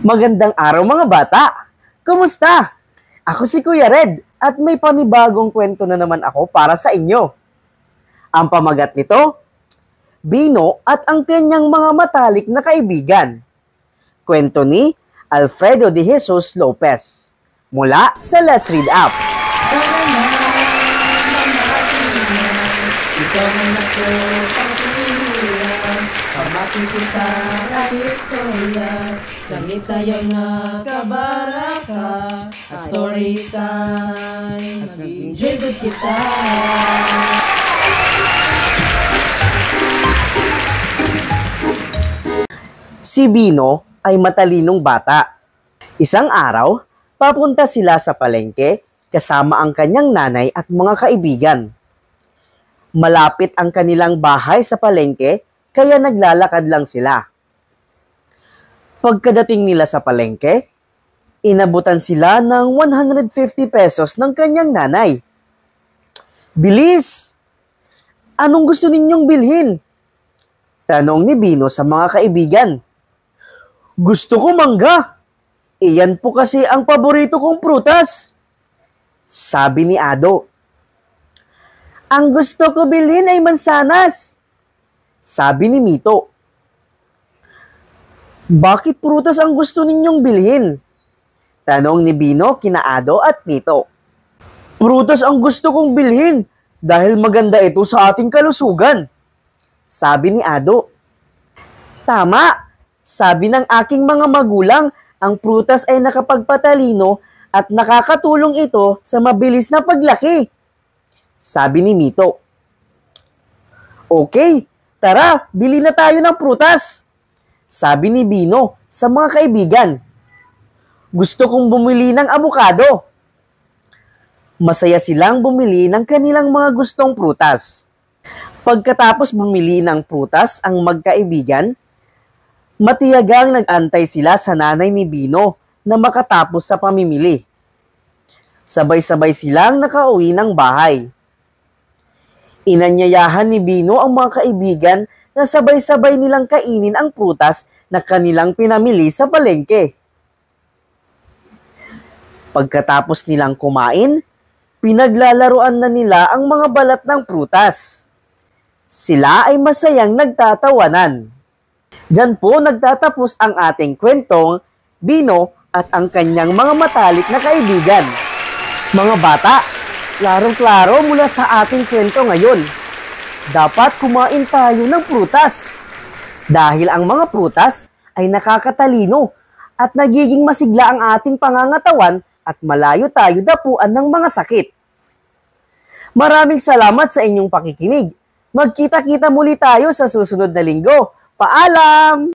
Magandang araw mga bata! Kumusta? Ako si Kuya Red at may panibagong kwento na naman ako para sa inyo. Ang pamagat nito, Bino at ang kanyang mga matalik na kaibigan. Kwento ni Alfredo de Jesus Lopez. Mula sa Let's Read Up. Pamating kita at istorya sa tayo nagkabaraka. A story time, mag-enjoy good kita. Si Bino ay matalinong bata. Isang araw, papunta sila sa palengke kasama ang kanyang nanay at mga kaibigan. Malapit ang kanilang bahay sa palengke, kaya naglalakad lang sila. Pagkadating nila sa palengke, inabutan sila ng 150 pesos ng kanyang nanay. "Bilis! Anong gusto ninyong bilhin?" tanong ni Bino sa mga kaibigan. "Gusto ko mangga. Iyan po kasi ang paborito kong prutas," sabi ni Ado. "Ang gusto ko bilhin ay mansanas," sabi ni Mito. "Bakit prutas ang gusto ninyong bilhin?" tanong ni Bino kina Ado at Mito. "Prutas ang gusto kong bilhin dahil maganda ito sa ating kalusugan," sabi ni Ado. "Tama, sabi ng aking mga magulang, ang prutas ay nakapagpatalino at nakakatulong ito sa mabilis na paglaki," sabi ni Mito. "Okay, tara, bili na tayo ng prutas," sabi ni Bino sa mga kaibigan. "Gusto kong bumili ng abukado." Masaya silang bumili ng kanilang mga gustong prutas. Pagkatapos bumili ng prutas ang magkaibigan, matiyagang nag-antay sila sa nanay ni Bino na makatapos sa pamimili. Sabay-sabay silang nakauwi ng bahay. Inanyayahan ni Bino ang mga kaibigan na sabay-sabay nilang kainin ang prutas na kanilang pinamili sa palengke. Pagkatapos nilang kumain, pinaglalaruan na nila ang mga balat ng prutas. Sila ay masayang nagtatawanan. Diyan po nagtatapos ang ating kwentong Bino at ang kanyang mga matalik na kaibigan. Mga bata, klarong-klaro mula sa ating kwento ngayon. Dapat kumain tayo ng prutas. Dahil ang mga prutas ay nakakatalino at nagiging masigla ang ating pangangatawan at malayo tayo dapuan ng mga sakit. Maraming salamat sa inyong pakikinig. Magkita-kita muli tayo sa susunod na linggo. Paalam!